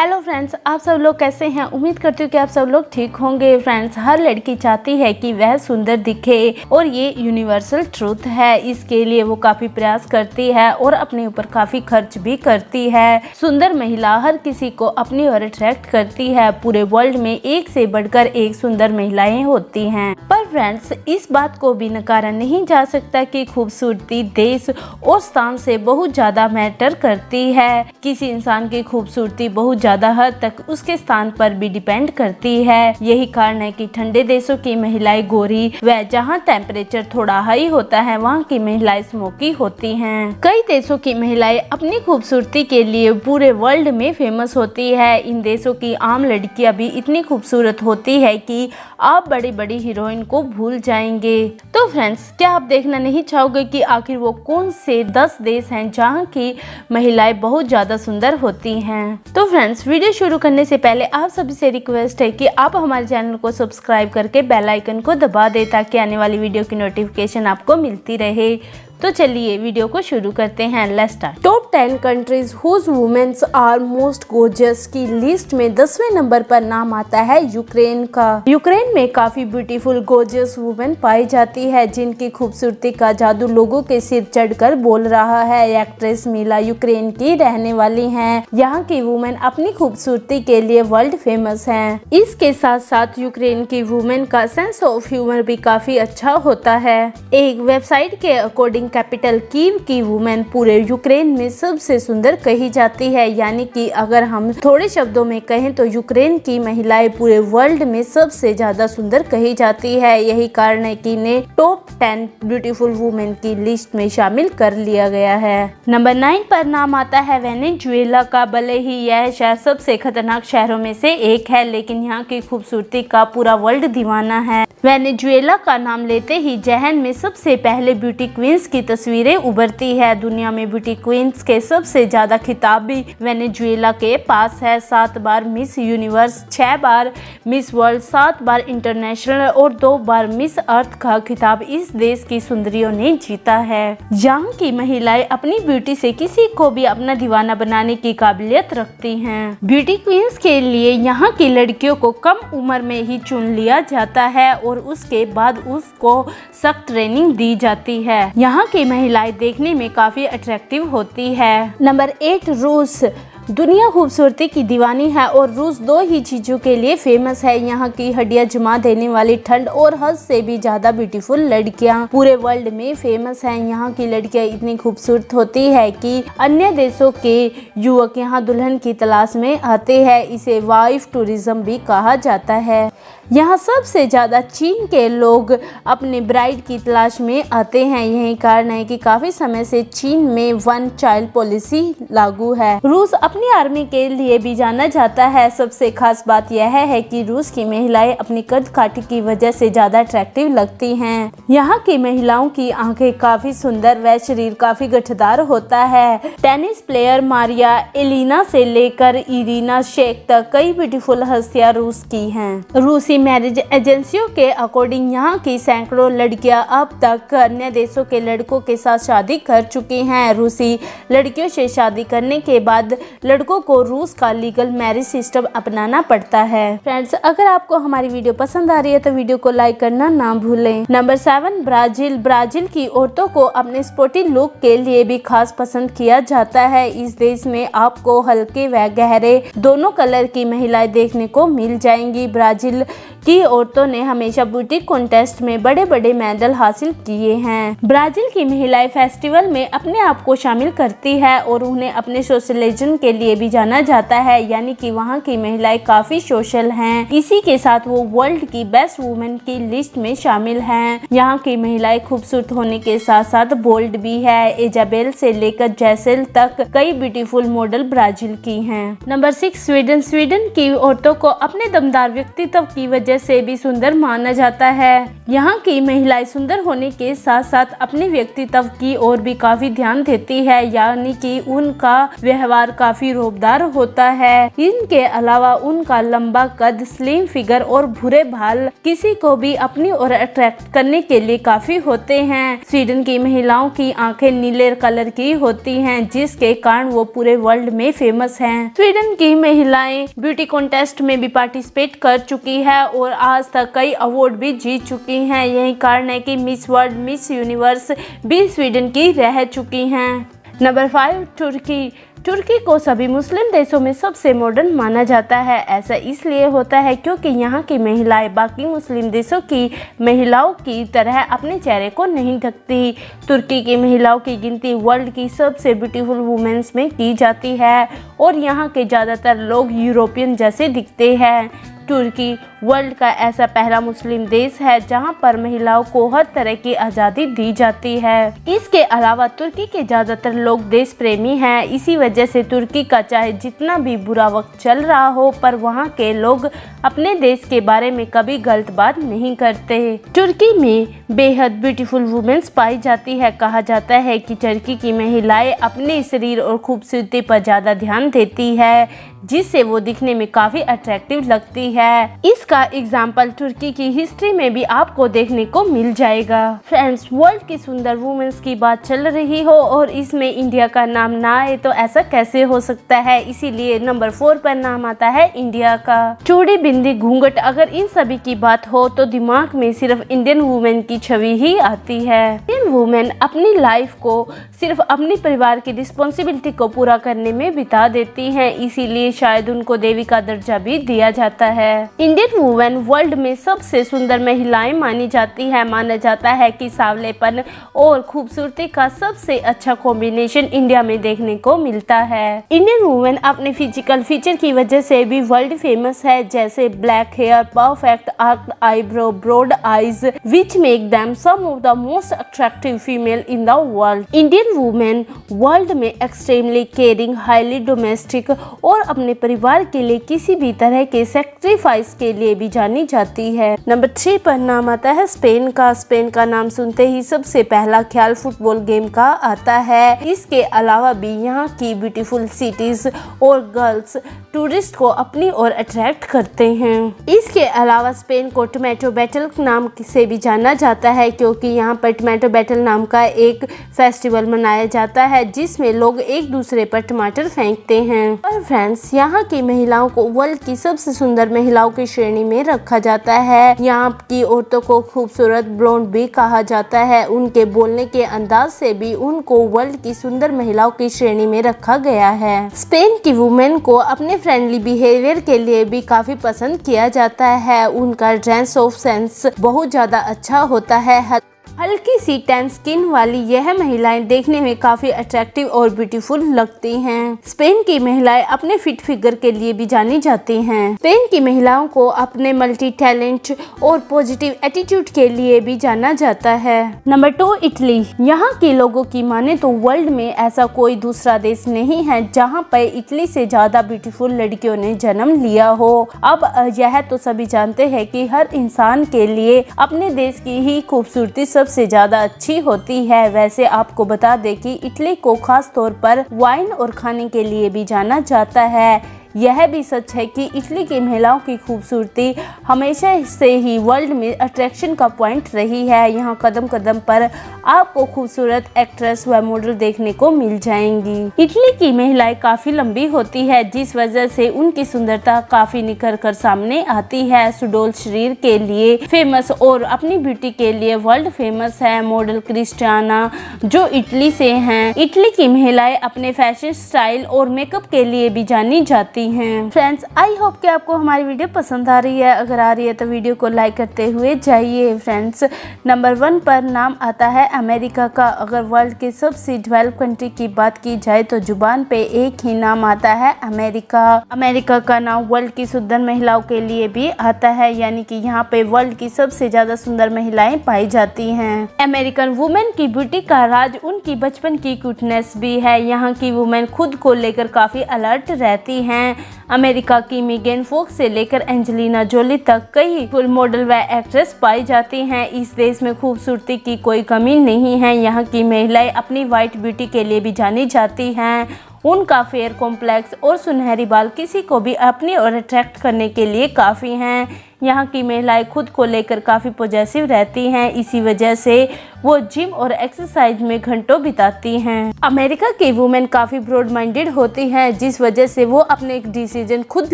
Hello friends, आप सब लोग कैसे हैं। उम्मीद करती हूँ कि आप सब लोग ठीक होंगे। फ्रेंड्स, हर लड़की चाहती है कि वह सुंदर दिखे और ये यूनिवर्सल ट्रूथ है। इसके लिए वो काफी प्रयास करती है और अपने ऊपर काफी खर्च भी करती है। सुंदर महिला हर किसी को अपनी ओर अट्रैक्ट करती है। पूरे वर्ल्ड में एक से बढ़कर एक सुंदर महिलाएं होती हैं। पर फ्रेंड्स, इस बात को भी नकारा नहीं जा सकता कि खूबसूरती देश और स्थान से बहुत ज्यादा मैटर करती है। किसी इंसान की खूबसूरती बहुत ज्यादा हद तक उसके स्थान पर भी डिपेंड करती है। यही कारण है कि ठंडे देशों की महिलाएं गोरी व जहां टेम्परेचर थोड़ा हाई होता है वहां की महिलाएं स्मोकी होती हैं। कई देशों की महिलाएं अपनी खूबसूरती के लिए पूरे वर्ल्ड में फेमस होती है। इन देशों की आम लड़कियां भी इतनी खूबसूरत होती है कि आप बड़ी बड़ी हीरोइन को भूल जाएंगे। तो फ्रेंड्स, क्या आप देखना नहीं चाहोगे कि आखिर वो कौन से 10 देश हैं जहां की महिलाएं बहुत ज्यादा सुंदर होती हैं। तो फ्रेंड्स, वीडियो शुरू करने से पहले आप सभी से रिक्वेस्ट है कि आप हमारे चैनल को सब्सक्राइब करके बेल आइकन को दबा दें ताकि आने वाली वीडियो की नोटिफिकेशन आपको मिलती रहे। तो चलिए वीडियो को शुरू करते हैं। Let's start. Top 10 countries whose women's are most gorgeous की लिस्ट में 10वें नंबर पर नाम आता है यूक्रेन का। यूक्रेन में काफी ब्यूटीफुल गोर्जियस वुमेन पाई जाती है जिनकी खूबसूरती का जादू लोगों के सिर चढ़कर बोल रहा है। एक्ट्रेस मिला यूक्रेन की रहने वाली हैं। यहाँ की वुमेन अपनी खूबसूरती के लिए वर्ल्ड फेमस हैं। इसके साथ साथ यूक्रेन की वुमेन का सेंस ऑफ ह्यूमर भी काफी अच्छा होता है। एक वेबसाइट के अकॉर्डिंग कैपिटल कीव की वुमेन पूरे यूक्रेन में सबसे सुंदर कही जाती है। यानी कि अगर हम थोड़े शब्दों में कहें तो यूक्रेन की महिलाएं पूरे वर्ल्ड में सबसे ज्यादा सुंदर कही जाती है। यही कारण है कि इन्हें टॉप 10 ब्यूटीफुल वुमेन की लिस्ट में शामिल कर लिया गया है। नंबर 9 पर नाम आता है वेनेजुएला का। भले ही यह शहर सबसे खतरनाक शहरों में से एक है, लेकिन यहाँ की खूबसूरती का पूरा वर्ल्ड दीवाना है। वेनेजुएला का नाम लेते ही जहन में सबसे पहले ब्यूटी क्वींस की तस्वीरें उभरती है। दुनिया में ब्यूटी क्वींस के सबसे ज्यादा खिताब भी वेनेजुएला के पास है। 7 बार मिस यूनिवर्स, 6 बार मिस वर्ल्ड, 7 बार इंटरनेशनल और 2 बार मिस अर्थ का खिताब इस देश की सुंदरियों ने जीता है। यहाँ की महिलाएं अपनी ब्यूटी से किसी को भी अपना दीवाना बनाने की काबिलियत रखती हैं। ब्यूटी क्वींस के लिए यहाँ की लड़कियों को कम उम्र में ही चुन लिया जाता है और उसके बाद उसको सख्त ट्रेनिंग दी जाती है। यहाँ की महिलाएं देखने में काफी अट्रैक्टिव होती है। नंबर 8 रूस। दुनिया खूबसूरती की दीवानी है और रूस 2 ही चीजों के लिए फेमस है। यहाँ की हड्डियां जमा देने वाली ठंड और हद से भी ज्यादा ब्यूटीफुल लड़कियां पूरे वर्ल्ड में फेमस हैं। यहाँ की लड़कियां इतनी खूबसूरत होती है कि अन्य देशों के युवक यहाँ दुल्हन की तलाश में आते हैं। इसे वाइफ टूरिज्म भी कहा जाता है। यहाँ सबसे ज्यादा चीन के लोग अपने ब्राइड की तलाश में आते हैं। यही कारण है कि काफी समय से चीन में 1 चाइल्ड पॉलिसी लागू है। रूस अपनी आर्मी के लिए भी जाना जाता है। सबसे खास बात यह है कि रूस की महिलाएं अपनी कद काठी की वजह से ज्यादा अट्रैक्टिव लगती हैं। यहाँ की महिलाओं की आंखें काफी सुंदर व शरीर काफी गठदार होता है। टेनिस प्लेयर मारिया एलिना से लेकर इरीना शेख तक कई ब्यूटीफुल हस्तियां रूस की हैं। रूसी मैरिज एजेंसियों के अकॉर्डिंग यहाँ की सैकड़ों लड़कियां अब तक अन्य देशों के लड़कों के साथ शादी कर चुकी हैं। रूसी लड़कियों से शादी करने के बाद लड़कों को रूस का लीगल मैरिज सिस्टम अपनाना पड़ता है। फ्रेंड्स, अगर आपको हमारी वीडियो पसंद आ रही है तो वीडियो को लाइक करना ना भूलें। Number 7 Brazil. ब्राजील की औरतों को अपने स्पोर्टी लुक के लिए भी खास पसंद किया जाता है। इस देश में आपको हल्के व गहरे दोनों कलर की महिलाएं देखने को मिल जाएंगी। ब्राजील की औरतों ने हमेशा ब्यूटी कॉन्टेस्ट में बड़े बड़े मेडल हासिल किए हैं। ब्राजील की महिलाएं फेस्टिवल में अपने आप को शामिल करती है और उन्हें अपने सोशलिज्म के लिए भी जाना जाता है। यानी कि वहाँ की महिलाएं काफी सोशल हैं। इसी के साथ वो वर्ल्ड की बेस्ट वुमेन की लिस्ट में शामिल हैं। यहाँ की महिलाएं खूबसूरत होने के साथ साथ बोल्ड भी है। इजाबेल से लेकर जैसेल तक कई ब्यूटीफुल मॉडल ब्राजील की हैं। Number 6 Sweden. स्वीडन की औरतों को अपने दमदार व्यक्तित्व की वजह से भी सुंदर माना जाता है। यहाँ की महिलाएं सुंदर होने के साथ साथ अपने व्यक्तित्व की ओर भी काफी ध्यान देती है। यानी कि उनका व्यवहार काफी काफी रौबदार होता है। इनके अलावा उनका लंबा कद, स्लिम फिगर और भूरे बाल किसी को भी अपनी ओर अट्रैक्ट करने के लिए काफी होते हैं। स्वीडन की महिलाओं की आंखें नीले कलर की होती हैं, जिसके कारण वो पूरे वर्ल्ड में फेमस हैं। स्वीडन की महिलाएं ब्यूटी कॉन्टेस्ट में भी पार्टिसिपेट कर चुकी है और आज तक कई अवार्ड भी जीत चुकी हैं। यही कारण है कि मिस वर्ल्ड, मिस यूनिवर्स भी स्वीडन की रह चुकी हैं। नंबर 5, तुर्की। तुर्की को सभी मुस्लिम देशों में सबसे मॉडर्न माना जाता है। ऐसा इसलिए होता है क्योंकि यहाँ की महिलाएं बाकी मुस्लिम देशों की महिलाओं की तरह अपने चेहरे को नहीं ढकती। तुर्की की महिलाओं की गिनती वर्ल्ड की सबसे ब्यूटीफुल वुमेन्स में की जाती है और यहाँ के ज़्यादातर लोग यूरोपियन जैसे दिखते हैं। तुर्की वर्ल्ड का ऐसा पहला मुस्लिम देश है जहां पर महिलाओं को हर तरह की आज़ादी दी जाती है। इसके अलावा तुर्की के ज़्यादातर लोग देश प्रेमी हैं। इसी वजह से तुर्की का चाहे जितना भी बुरा वक्त चल रहा हो, पर वहां के लोग अपने देश के बारे में कभी गलत बात नहीं करते। तुर्की में बेहद ब्यूटीफुल वुमेन्स पाई जाती है। कहा जाता है कि तुर्की की महिलाएं अपने शरीर और खूबसूरती पर ज़्यादा ध्यान देती है, जिससे वो दिखने में काफ़ी अट्रैक्टिव लगती है। इसका एग्जाम्पल तुर्की की हिस्ट्री में भी आपको देखने को मिल जाएगा। फ्रेंड्स, वर्ल्ड की सुंदर वुमेन्स की बात चल रही हो और इसमें इंडिया का नाम ना आए तो ऐसा कैसे हो सकता है। इसीलिए नंबर 4 पर नाम आता है इंडिया का। चूड़ी, बिंदी, घूंघट, अगर इन सभी की बात हो तो दिमाग में सिर्फ इंडियन वुमेन की छवि ही आती है। इंडियन वुमेन अपनी लाइफ को सिर्फ अपने परिवार की रिस्पॉन्सिबिलिटी को पूरा करने में बिता देती हैं, इसीलिए शायद उनको देवी का दर्जा भी दिया जाता है। इंडियन वुमेन वर्ल्ड में सबसे सुंदर महिलाएं मानी जाती है। माना जाता है कि सांवलेपन और खूबसूरती का सबसे अच्छा कॉम्बिनेशन इंडिया में देखने को मिलता है। इंडियन वुमेन अपने फिजिकल फीचर की वजह से भी वर्ल्ड फेमस है, जैसे black hair, perfect arched eyebrow, broad eyes, which make them some of the most attractive female in the world. Indian women world में एक्सट्रीमली केयरिंग, हाईली डोमेस्टिक और अपने परिवार के लिए किसी भी तरह के सेक्रीफाइस के लिए भी जानी जाती है। नंबर 3 पर नाम आता है स्पेन का। स्पेन का नाम सुनते ही सबसे पहला ख्याल फुटबॉल गेम का आता है। इसके अलावा भी यहाँ की ब्यूटीफुल सिटीज और गर्ल्स टूरिस्ट को अपनी ओर अट्रैक्ट करते हैं। इसके अलावा स्पेन को टोमेटो बैटल नाम से भी जाना जाता है, क्योंकि यहाँ पर टोमेटो बैटल नाम का एक फेस्टिवल मनाया जाता है जिसमें लोग एक दूसरे पर टमाटर फेंकते हैं। और फ्रेंड्स, यहाँ की महिलाओं को वर्ल्ड की सबसे सुंदर महिलाओं की श्रेणी में रखा जाता है। यहाँ की औरतों को खूबसूरत ब्लोंड भी कहा जाता है। उनके बोलने के अंदाज से भी उनको वर्ल्ड की सुंदर महिलाओं की श्रेणी में रखा गया है। स्पेन की वुमेन को अपने फ्रेंडली बिहेवियर के लिए भी काफी पसंद किया जाता है। उनका ड्रेस ऑफ सेंस बहुत ज्यादा अच्छा होता है। हल्की सी टैन स्किन वाली यह महिलाएं देखने में काफी अट्रैक्टिव और ब्यूटीफुल लगती हैं। स्पेन की महिलाएं अपने फिट फिगर के लिए भी जानी जाती हैं। स्पेन की महिलाओं को अपने मल्टी टैलेंट और पॉजिटिव एटीट्यूड के लिए भी जाना जाता है। Number 2, Italy. यहाँ के लोगों की माने तो वर्ल्ड में ऐसा कोई दूसरा देश नहीं है जहाँ पर इटली से ज्यादा ब्यूटीफुल लड़कियों ने जन्म लिया हो। अब यह तो सभी जानते हैं कि हर इंसान के लिए अपने देश की ही खूबसूरती सबसे ज्यादा अच्छी होती है। वैसे आपको बता दें कि इटली को खास तौर पर वाइन और खाने के लिए भी जाना जाता है। यह भी सच है कि इटली की महिलाओं की खूबसूरती हमेशा से ही वर्ल्ड में अट्रैक्शन का पॉइंट रही है। यहाँ कदम कदम पर आपको खूबसूरत एक्ट्रेस व मॉडल देखने को मिल जाएंगी। इटली की महिलाएं काफी लंबी होती है, जिस वजह से उनकी सुंदरता काफी निखर कर सामने आती है। सुडोल शरीर के लिए फेमस और अपनी ब्यूटी के लिए वर्ल्ड फेमस है मॉडल क्रिस्टियाना, जो इटली से हैं। इटली की महिलाएं अपने फैशन स्टाइल और मेकअप के लिए भी जानी जाती हैं। फ्रेंड्स, आई होप कि आपको हमारी वीडियो पसंद आ रही है। अगर आ रही है तो वीडियो को लाइक करते हुए जाइए। फ्रेंड्स, नंबर 1 पर नाम आता है अमेरिका का। अगर वर्ल्ड के सबसे डेवलप कंट्री की बात की जाए तो जुबान पे एक ही नाम आता है अमेरिका। अमेरिका का नाम वर्ल्ड की सुंदर महिलाओं के लिए भी आता है, यानी कि यहाँ पे वर्ल्ड की सबसे ज्यादा सुंदर महिलाएं पाई जाती हैं। अमेरिकन वुमेन की ब्यूटी का राज उनकी बचपन की क्यूटनेस भी है। यहाँ की वुमेन खुद को लेकर काफी अलर्ट रहती हैं। अमेरिका की मीगन फॉक्स से लेकर एंजेलिना जोली तक कई फुल मॉडल व एक्ट्रेस पाई जाती हैं। इस देश में खूबसूरती की कोई कमी नहीं है। यहाँ की महिलाएं अपनी वाइट ब्यूटी के लिए भी जानी जाती हैं उनका फेयर कॉम्प्लेक्स और सुनहरी बाल किसी को भी अपनी ओर अट्रैक्ट करने के लिए काफ़ी हैं। यहाँ की महिलाएं खुद को लेकर काफ़ी पॉजिटिव रहती हैं, इसी वजह से वो जिम और एक्सरसाइज में घंटों बिताती हैं। अमेरिका की वुमेन काफ़ी ब्रॉड माइंडेड होती हैं, जिस वजह से वो अपने एक डिसीजन खुद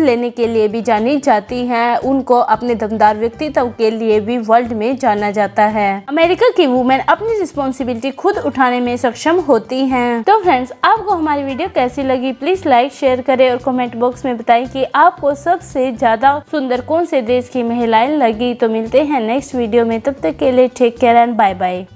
लेने के लिए भी जानी जाती हैं। उनको अपने दमदार व्यक्तित्व के लिए भी वर्ल्ड में जाना जाता है। अमेरिका की वुमेन अपनी रिस्पॉन्सिबिलिटी खुद उठाने में सक्षम होती हैं। तो फ्रेंड्स, आपको हमारी वीडियो कैसी लगी? प्लीज लाइक शेयर करें और कमेंट बॉक्स में बताएं कि आपको सबसे ज्यादा सुंदर कौन से देश की महिलाएं लगी। तो मिलते हैं नेक्स्ट वीडियो में, तब तक के लिए take care and bye bye.